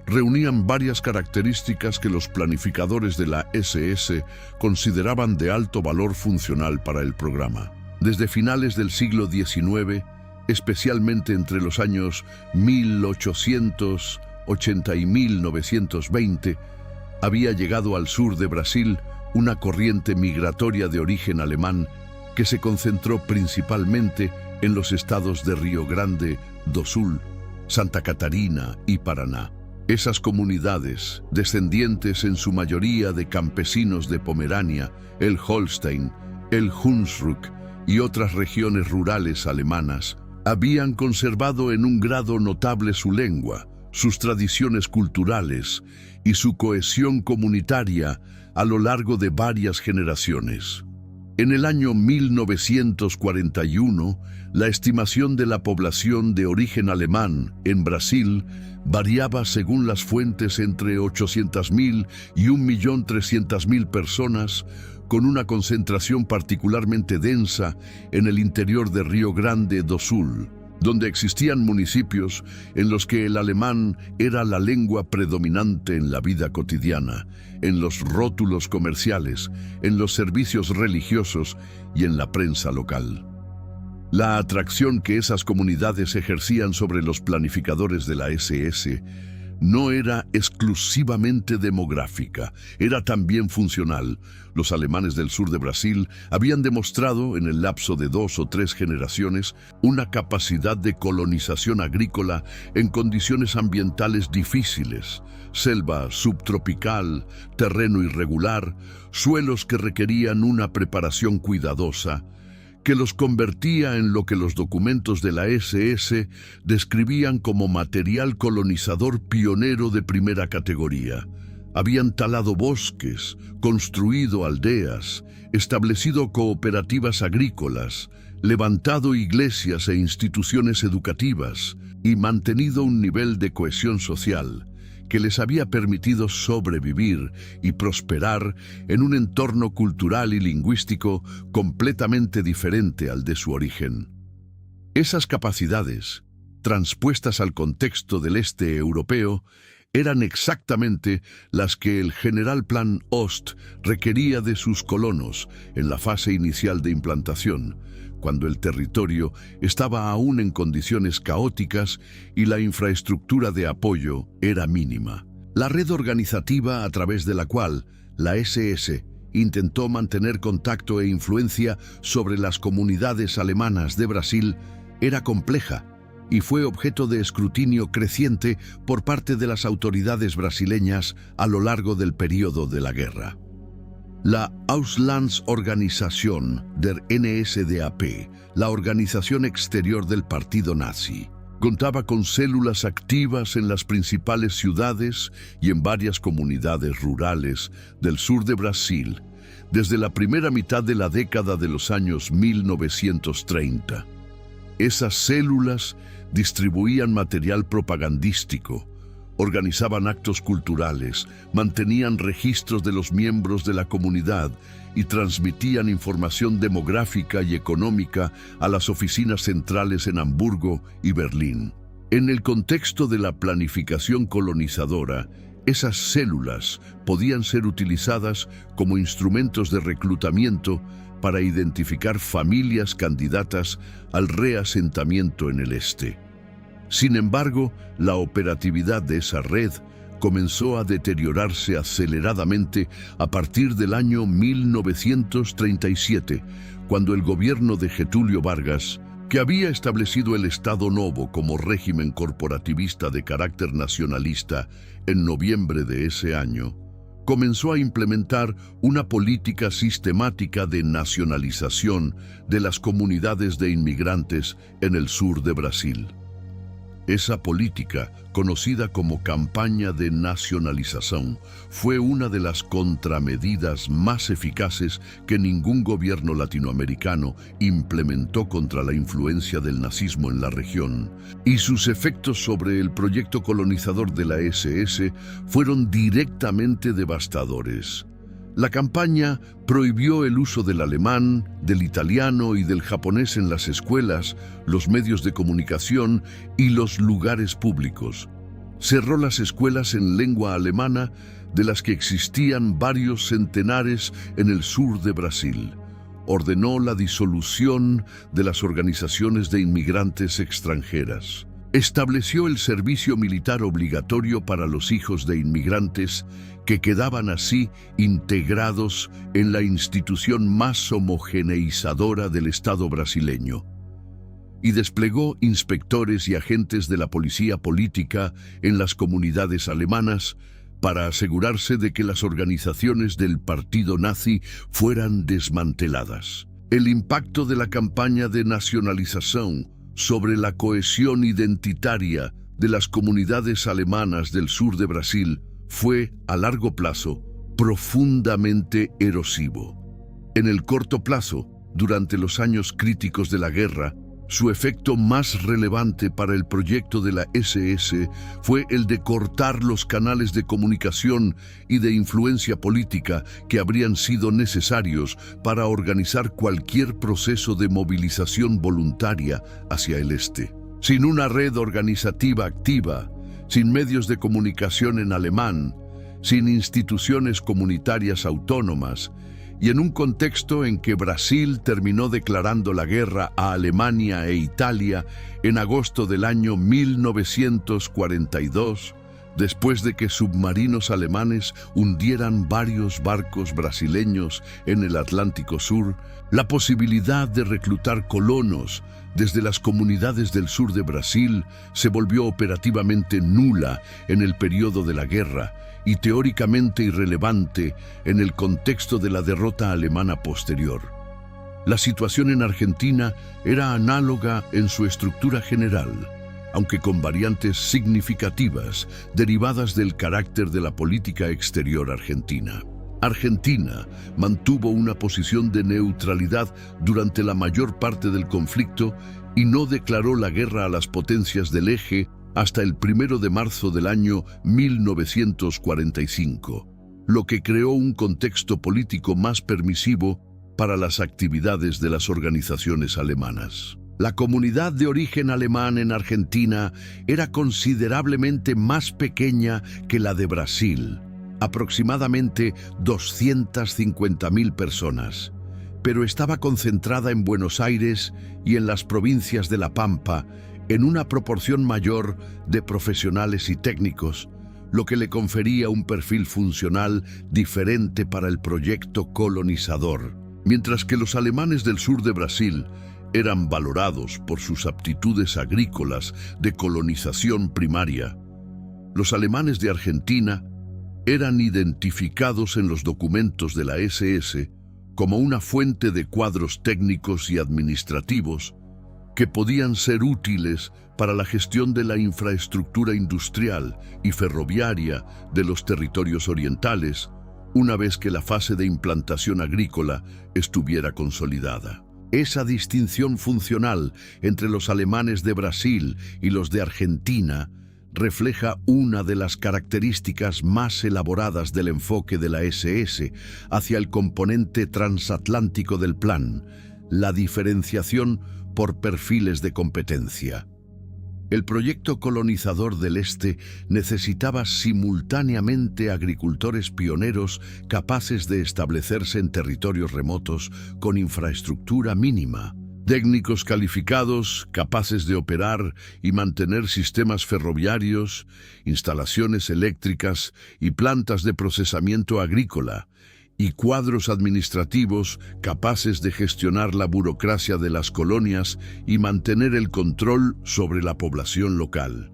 reunían varias características que los planificadores de la SS consideraban de alto valor funcional para el programa. Desde finales del siglo XIX, especialmente entre los años 1880 y 1920, había llegado al sur de Brasil una corriente migratoria de origen alemán que se concentró principalmente en los estados de Río Grande do Sul, Santa Catarina y Paraná. Esas comunidades, descendientes en su mayoría de campesinos de Pomerania, el Holstein, el Hunsrück y otras regiones rurales alemanas, habían conservado en un grado notable su lengua, sus tradiciones culturales y su cohesión comunitaria a lo largo de varias generaciones. En el año 1941, la estimación de la población de origen alemán en Brasil variaba según las fuentes entre 800.000 y 1.300.000 personas, con una concentración particularmente densa en el interior de Río Grande do Sul, donde existían municipios en los que el alemán era la lengua predominante en la vida cotidiana, en los rótulos comerciales, en los servicios religiosos y en la prensa local. La atracción que esas comunidades ejercían sobre los planificadores de la SS no era exclusivamente demográfica, era también funcional. Los alemanes del sur de Brasil habían demostrado en el lapso de 2 o 3 generaciones una capacidad de colonización agrícola en condiciones ambientales difíciles: selva subtropical, terreno irregular, suelos que requerían una preparación cuidadosa, que los convertía en lo que los documentos de la SS describían como material colonizador pionero de primera categoría. Habían talado bosques, construido aldeas, establecido cooperativas agrícolas, levantado iglesias e instituciones educativas y mantenido un nivel de cohesión social que les había permitido sobrevivir y prosperar en un entorno cultural y lingüístico completamente diferente al de su origen. Esas capacidades, transpuestas al contexto del este europeo, eran exactamente las que el General Plan Ost requería de sus colonos en la fase inicial de implantación, cuando el territorio estaba aún en condiciones caóticas y la infraestructura de apoyo era mínima. La red organizativa a través de la cual la SS intentó mantener contacto e influencia sobre las comunidades alemanas de Brasil era compleja y fue objeto de escrutinio creciente por parte de las autoridades brasileñas a lo largo del período de la guerra. La Auslandsorganisation der NSDAP, la organización exterior del partido nazi, contaba con células activas en las principales ciudades y en varias comunidades rurales del sur de Brasil desde la primera mitad de la década de los años 1930. Esas células distribuían material propagandístico, organizaban actos culturales, mantenían registros de los miembros de la comunidad y transmitían información demográfica y económica a las oficinas centrales en Hamburgo y Berlín. En el contexto de la planificación colonizadora, esas células podían ser utilizadas como instrumentos de reclutamiento para identificar familias candidatas al reasentamiento en el este. Sin embargo, la operatividad de esa red comenzó a deteriorarse aceleradamente a partir del año 1937, cuando el gobierno de Getúlio Vargas, que había establecido el Estado Novo como régimen corporativista de carácter nacionalista en noviembre de ese año, comenzó a implementar una política sistemática de nacionalización de las comunidades de inmigrantes en el sur de Brasil. Esa política, conocida como campaña de nacionalización, fue una de las contramedidas más eficaces que ningún gobierno latinoamericano implementó contra la influencia del nazismo en la región, y sus efectos sobre el proyecto colonizador de la SS fueron directamente devastadores. La campaña prohibió el uso del alemán, del italiano y del japonés en las escuelas, los medios de comunicación y los lugares públicos. Cerró las escuelas en lengua alemana, de las que existían varios centenares en el sur de Brasil. Ordenó la disolución de las organizaciones de inmigrantes extranjeras. Estableció el servicio militar obligatorio para los hijos de inmigrantes, que quedaban así integrados en la institución más homogeneizadora del Estado brasileño. Y desplegó inspectores y agentes de la policía política en las comunidades alemanas para asegurarse de que las organizaciones del partido nazi fueran desmanteladas. El impacto de la campaña de nacionalización sobre la cohesión identitaria de las comunidades alemanas del sur de Brasil fue, a largo plazo, profundamente erosivo. En el corto plazo, durante los años críticos de la guerra, su efecto más relevante para el proyecto de la SS fue el de cortar los canales de comunicación y de influencia política que habrían sido necesarios para organizar cualquier proceso de movilización voluntaria hacia el este. Sin una red organizativa activa, sin medios de comunicación en alemán, sin instituciones comunitarias autónomas, y en un contexto en que Brasil terminó declarando la guerra a Alemania e Italia en agosto del año 1942, después de que submarinos alemanes hundieran varios barcos brasileños en el Atlántico Sur, la posibilidad de reclutar colonos desde las comunidades del sur de Brasil se volvió operativamente nula en el periodo de la guerra y teóricamente irrelevante en el contexto de la derrota alemana posterior. La situación en Argentina era análoga en su estructura general, aunque con variantes significativas derivadas del carácter de la política exterior argentina. Argentina mantuvo una posición de neutralidad durante la mayor parte del conflicto y no declaró la guerra a las potencias del eje hasta el 1 de marzo del año 1945, lo que creó un contexto político más permisivo para las actividades de las organizaciones alemanas. La comunidad de origen alemán en Argentina era considerablemente más pequeña que la de Brasil, aproximadamente 250.000 personas, pero estaba concentrada en Buenos Aires y en las provincias de La Pampa, en una proporción mayor de profesionales y técnicos, lo que le confería un perfil funcional diferente para el proyecto colonizador. Mientras que los alemanes del sur de Brasil eran valorados por sus aptitudes agrícolas de colonización primaria, los alemanes de Argentina eran identificados en los documentos de la SS como una fuente de cuadros técnicos y administrativos que podían ser útiles para la gestión de la infraestructura industrial y ferroviaria de los territorios orientales, una vez que la fase de implantación agrícola estuviera consolidada. Esa distinción funcional entre los alemanes de Brasil y los de Argentina refleja una de las características más elaboradas del enfoque de la SS hacia el componente transatlántico del plan, la diferenciación por perfiles de competencia. El proyecto colonizador del Este necesitaba simultáneamente agricultores pioneros capaces de establecerse en territorios remotos con infraestructura mínima, técnicos calificados capaces de operar y mantener sistemas ferroviarios, instalaciones eléctricas y plantas de procesamiento agrícola, y cuadros administrativos capaces de gestionar la burocracia de las colonias y mantener el control sobre la población local.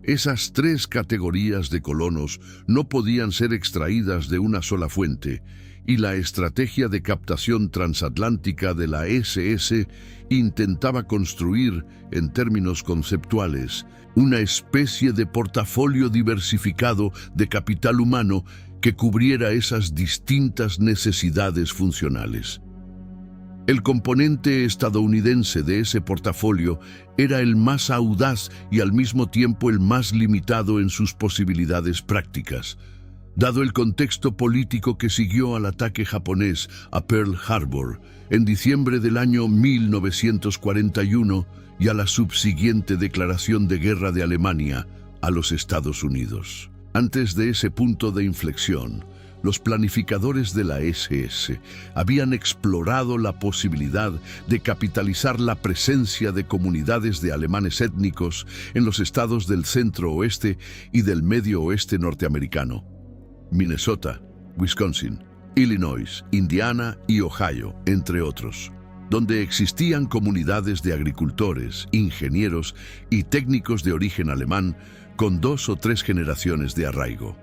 Esas tres categorías de colonos no podían ser extraídas de una sola fuente, y la estrategia de captación transatlántica de la SS intentaba construir, en términos conceptuales, una especie de portafolio diversificado de capital humano que cubriera esas distintas necesidades funcionales. El componente estadounidense de ese portafolio era el más audaz y al mismo tiempo el más limitado en sus posibilidades prácticas. Dado el contexto político que siguió al ataque japonés a Pearl Harbor en diciembre del año 1941 y a la subsiguiente declaración de guerra de Alemania a los Estados Unidos. Antes de ese punto de inflexión, los planificadores de la SS habían explorado la posibilidad de capitalizar la presencia de comunidades de alemanes étnicos en los estados del centro-oeste y del medio-oeste norteamericano. Minnesota, Wisconsin, Illinois, Indiana y Ohio, entre otros, donde existían comunidades de agricultores, ingenieros y técnicos de origen alemán con 2 o 3 generaciones de arraigo.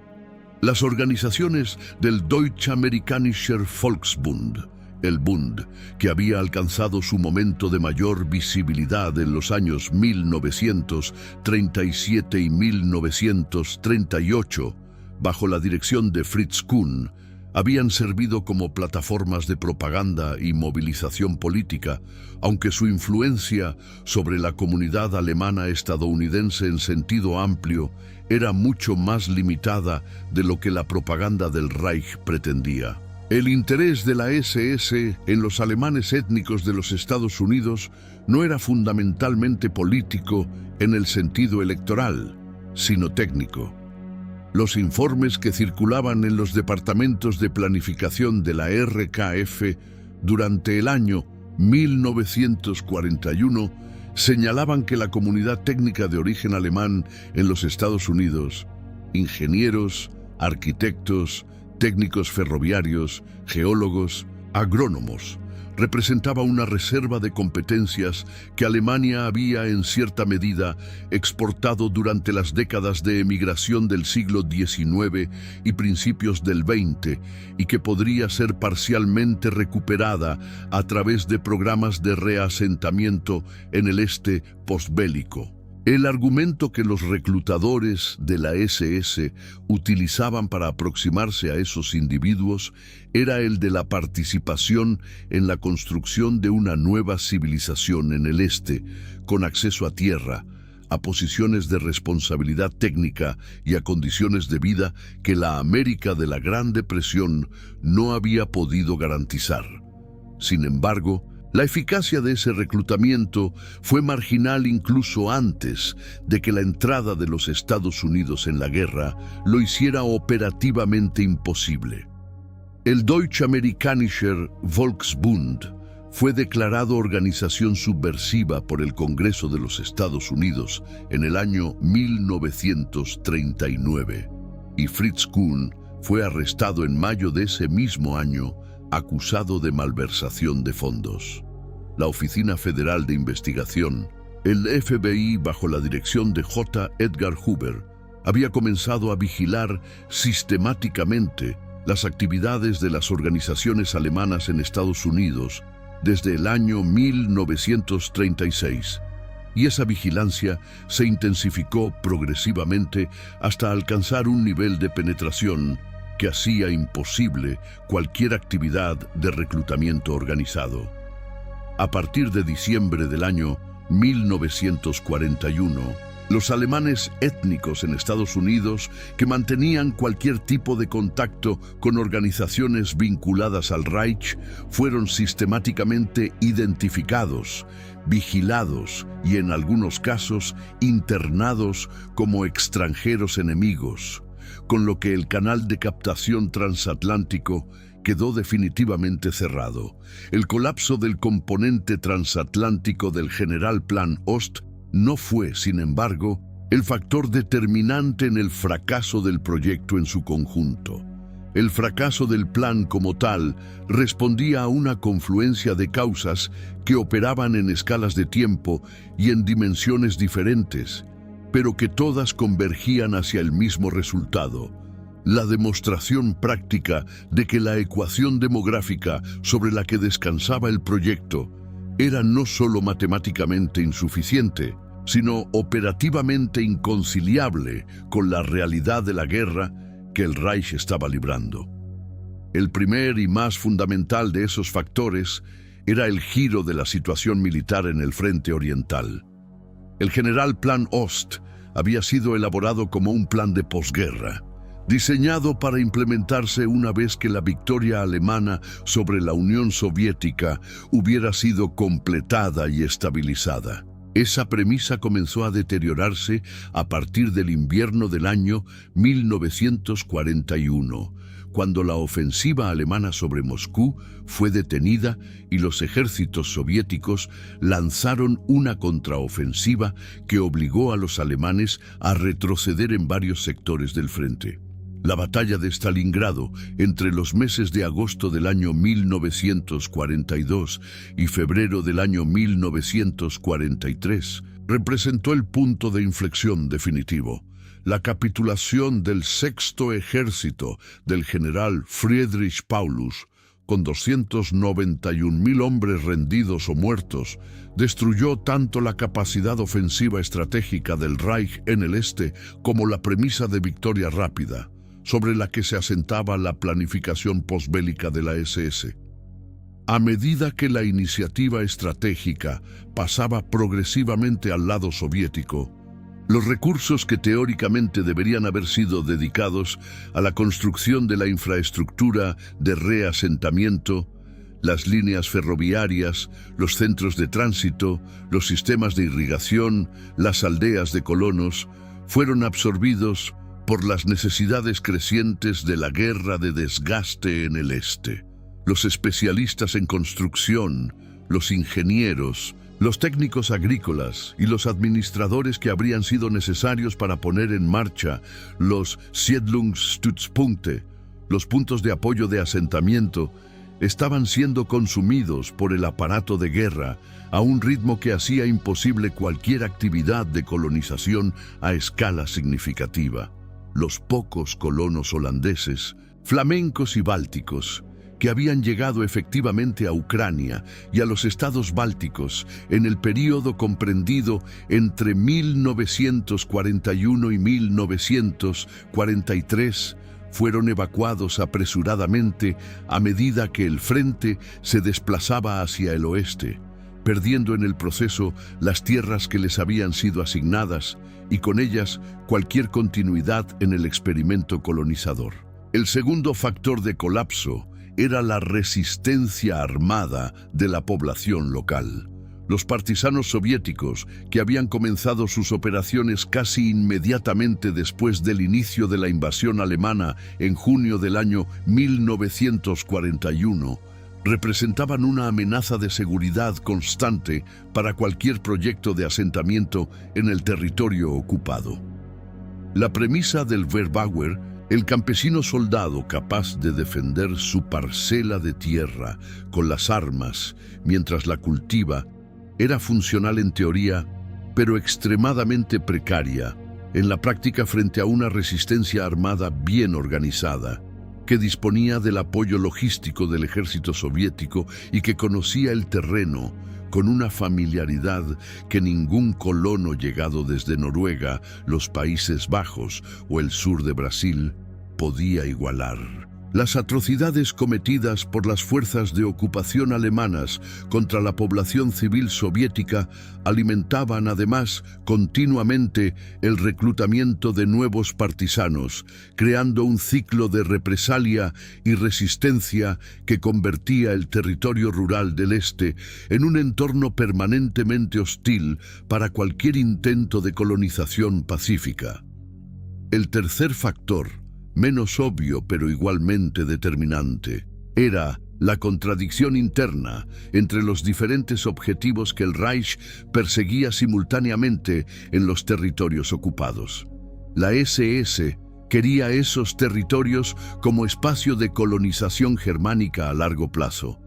Las organizaciones del Deutsch-Amerikanischer Volksbund, el Bund, que había alcanzado su momento de mayor visibilidad en los años 1937 y 1938, bajo la dirección de Fritz Kuhn, habían servido como plataformas de propaganda y movilización política, aunque su influencia sobre la comunidad alemana estadounidense en sentido amplio era mucho más limitada de lo que la propaganda del Reich pretendía. El interés de la SS en los alemanes étnicos de los Estados Unidos no era fundamentalmente político en el sentido electoral, sino técnico. Los informes que circulaban en los departamentos de planificación de la RKF durante el año 1941 señalaban que la comunidad técnica de origen alemán en los Estados Unidos, ingenieros, arquitectos, técnicos ferroviarios, geólogos, agrónomos, representaba una reserva de competencias que Alemania había en cierta medida exportado durante las décadas de emigración del siglo XIX y principios del XX y que podría ser parcialmente recuperada a través de programas de reasentamiento en el este postbélico. El argumento que los reclutadores de la SS utilizaban para aproximarse a esos individuos era el de la participación en la construcción de una nueva civilización en el este, con acceso a tierra, a posiciones de responsabilidad técnica y a condiciones de vida que la América de la Gran Depresión no había podido garantizar. Sin embargo, la eficacia de ese reclutamiento fue marginal incluso antes de que la entrada de los Estados Unidos en la guerra lo hiciera operativamente imposible. El Deutsch-Amerikanischer Volksbund fue declarado organización subversiva por el Congreso de los Estados Unidos en el año 1939 y Fritz Kuhn fue arrestado en mayo de ese mismo año acusado de malversación de fondos. La Oficina Federal de Investigación, el FBI bajo la dirección de J. Edgar Hoover, había comenzado a vigilar sistemáticamente las actividades de las organizaciones alemanas en Estados Unidos desde el año 1936, y esa vigilancia se intensificó progresivamente hasta alcanzar un nivel de penetración que hacía imposible cualquier actividad de reclutamiento organizado. A partir de diciembre del año 1941, los alemanes étnicos en Estados Unidos que mantenían cualquier tipo de contacto con organizaciones vinculadas al Reich fueron sistemáticamente identificados, vigilados y en algunos casos internados como extranjeros enemigos, con lo que el canal de captación transatlántico quedó definitivamente cerrado. El colapso del componente transatlántico del General Plan Ost no fue, sin embargo, el factor determinante en el fracaso del proyecto en su conjunto. El fracaso del plan como tal respondía a una confluencia de causas que operaban en escalas de tiempo y en dimensiones diferentes, pero que todas convergían hacia el mismo resultado: la demostración práctica de que la ecuación demográfica sobre la que descansaba el proyecto era no solo matemáticamente insuficiente, sino operativamente inconciliable con la realidad de la guerra que el Reich estaba librando. El primer y más fundamental de esos factores era el giro de la situación militar en el frente oriental. El General Plan Ost había sido elaborado como un plan de posguerra, diseñado para implementarse una vez que la victoria alemana sobre la Unión Soviética hubiera sido completada y estabilizada. Esa premisa comenzó a deteriorarse a partir del invierno del año 1941, cuando la ofensiva alemana sobre Moscú fue detenida y los ejércitos soviéticos lanzaron una contraofensiva que obligó a los alemanes a retroceder en varios sectores del frente. La batalla de Stalingrado entre los meses de agosto del año 1942 y febrero del año 1943 representó el punto de inflexión definitivo. La capitulación del Sexto Ejército del general Friedrich Paulus, con 291.000 hombres rendidos o muertos, destruyó tanto la capacidad ofensiva estratégica del Reich en el este como la premisa de victoria rápida, sobre la que se asentaba la planificación posbélica de la SS. A medida que la iniciativa estratégica pasaba progresivamente al lado soviético, los recursos que teóricamente deberían haber sido dedicados a la construcción de la infraestructura de reasentamiento, las líneas ferroviarias, los centros de tránsito, los sistemas de irrigación, las aldeas de colonos, fueron absorbidos por las necesidades crecientes de la guerra de desgaste en el este. Los especialistas en construcción, los ingenieros, los técnicos agrícolas y los administradores que habrían sido necesarios para poner en marcha los Siedlungsstützpunkte, los puntos de apoyo de asentamiento, estaban siendo consumidos por el aparato de guerra a un ritmo que hacía imposible cualquier actividad de colonización a escala significativa. Los pocos colonos holandeses, flamencos y bálticos, que habían llegado efectivamente a Ucrania y a los estados bálticos en el período comprendido entre 1941 y 1943, fueron evacuados apresuradamente a medida que el frente se desplazaba hacia el oeste, perdiendo en el proceso las tierras que les habían sido asignadas y con ellas cualquier continuidad en el experimento colonizador. El segundo factor de colapso era la resistencia armada de la población local. Los partisanos soviéticos, que habían comenzado sus operaciones casi inmediatamente después del inicio de la invasión alemana en junio del año 1941, representaban una amenaza de seguridad constante para cualquier proyecto de asentamiento en el territorio ocupado. La premisa del Wehrabwehr, el campesino soldado capaz de defender su parcela de tierra con las armas mientras la cultiva, era funcional en teoría, pero extremadamente precaria en la práctica frente a una resistencia armada bien organizada, que disponía del apoyo logístico del ejército soviético y que conocía el terreno con una familiaridad que ningún colono llegado desde Noruega, los Países Bajos o el sur de Brasil podía igualar. Las atrocidades cometidas por las fuerzas de ocupación alemanas contra la población civil soviética alimentaban además continuamente el reclutamiento de nuevos partisanos, creando un ciclo de represalia y resistencia que convertía el territorio rural del este en un entorno permanentemente hostil para cualquier intento de colonización pacífica. El tercer factor, menos obvio pero igualmente determinante, era la contradicción interna entre los diferentes objetivos que el Reich perseguía simultáneamente en los territorios ocupados. La SS quería esos territorios como espacio de colonización germánica a largo plazo.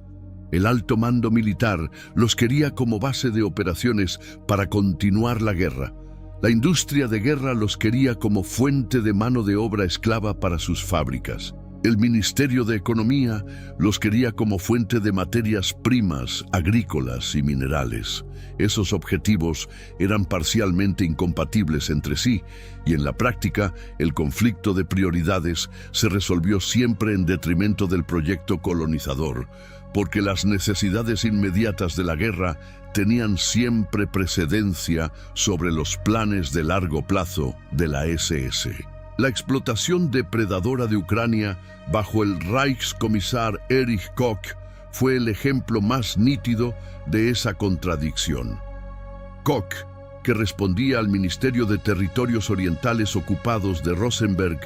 El alto mando militar los quería como base de operaciones para continuar la guerra. La industria de guerra los quería como fuente de mano de obra esclava para sus fábricas. El Ministerio de Economía los quería como fuente de materias primas, agrícolas y minerales. Esos objetivos eran parcialmente incompatibles entre sí y en la práctica el conflicto de prioridades se resolvió siempre en detrimento del proyecto colonizador, porque las necesidades inmediatas de la guerra tenían siempre precedencia sobre los planes de largo plazo de la SS. La explotación depredadora de Ucrania bajo el Reichskommissar Erich Koch fue el ejemplo más nítido de esa contradicción. Koch, que respondía al Ministerio de Territorios Orientales Ocupados de Rosenberg,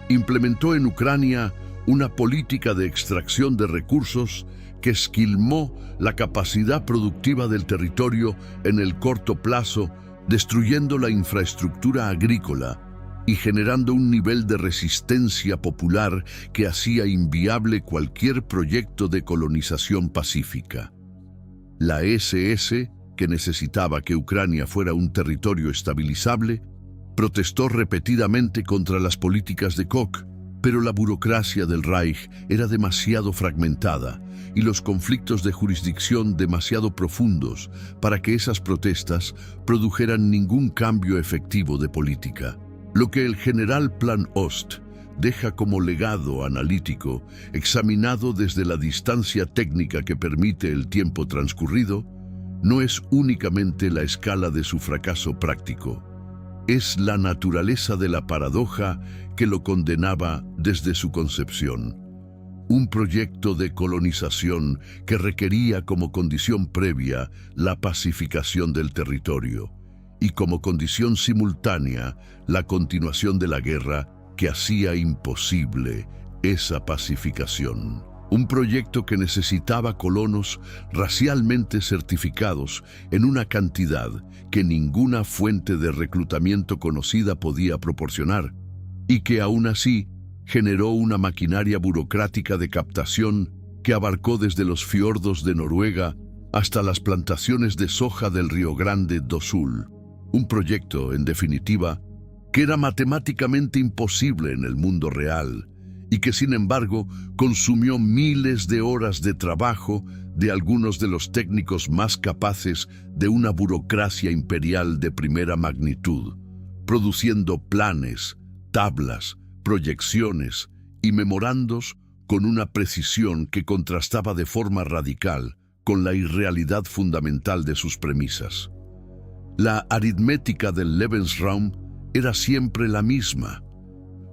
implementó en Ucrania una política de extracción de recursos que esquilmó la capacidad productiva del territorio en el corto plazo, destruyendo la infraestructura agrícola y generando un nivel de resistencia popular que hacía inviable cualquier proyecto de colonización pacífica. La SS, que necesitaba que Ucrania fuera un territorio estabilizable, protestó repetidamente contra las políticas de Koch, pero la burocracia del Reich era demasiado fragmentada y los conflictos de jurisdicción demasiado profundos para que esas protestas produjeran ningún cambio efectivo de política. Lo que el General Plan Ost deja como legado analítico, examinado desde la distancia técnica que permite el tiempo transcurrido, no es únicamente la escala de su fracaso práctico. Es la naturaleza de la paradoja que lo condenaba desde su concepción. Un proyecto de colonización que requería como condición previa la pacificación del territorio y como condición simultánea la continuación de la guerra que hacía imposible esa pacificación. Un proyecto que necesitaba colonos racialmente certificados en una cantidad que ninguna fuente de reclutamiento conocida podía proporcionar y que aún así generó una maquinaria burocrática de captación que abarcó desde los fiordos de Noruega hasta las plantaciones de soja del Río Grande do Sul. Un proyecto, en definitiva, que era matemáticamente imposible en el mundo real y que, sin embargo, consumió miles de horas de trabajo de algunos de los técnicos más capaces de una burocracia imperial de primera magnitud, produciendo planes, tablas, proyecciones y memorandos con una precisión que contrastaba de forma radical con la irrealidad fundamental de sus premisas. La aritmética del Lebensraum era siempre la misma,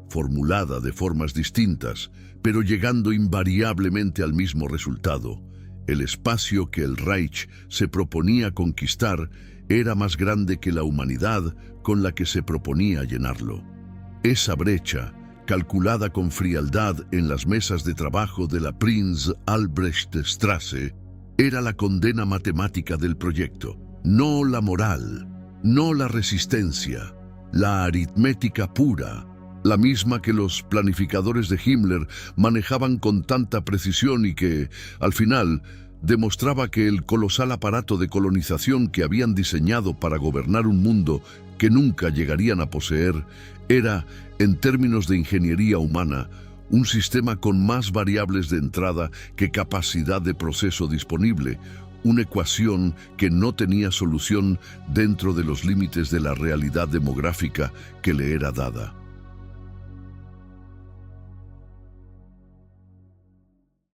formulada de formas distintas, pero llegando invariablemente al mismo resultado. El espacio que el Reich se proponía conquistar era más grande que la humanidad con la que se proponía llenarlo. Esa brecha, calculada con frialdad en las mesas de trabajo de la Prinz Albrecht Strasse, era la condena matemática del proyecto, no la moral, no la resistencia, la aritmética pura, la misma que los planificadores de Himmler manejaban con tanta precisión y que, al final, demostraba que el colosal aparato de colonización que habían diseñado para gobernar un mundo que nunca llegarían a poseer era, en términos de ingeniería humana, un sistema con más variables de entrada que capacidad de proceso disponible, una ecuación que no tenía solución dentro de los límites de la realidad demográfica que le era dada.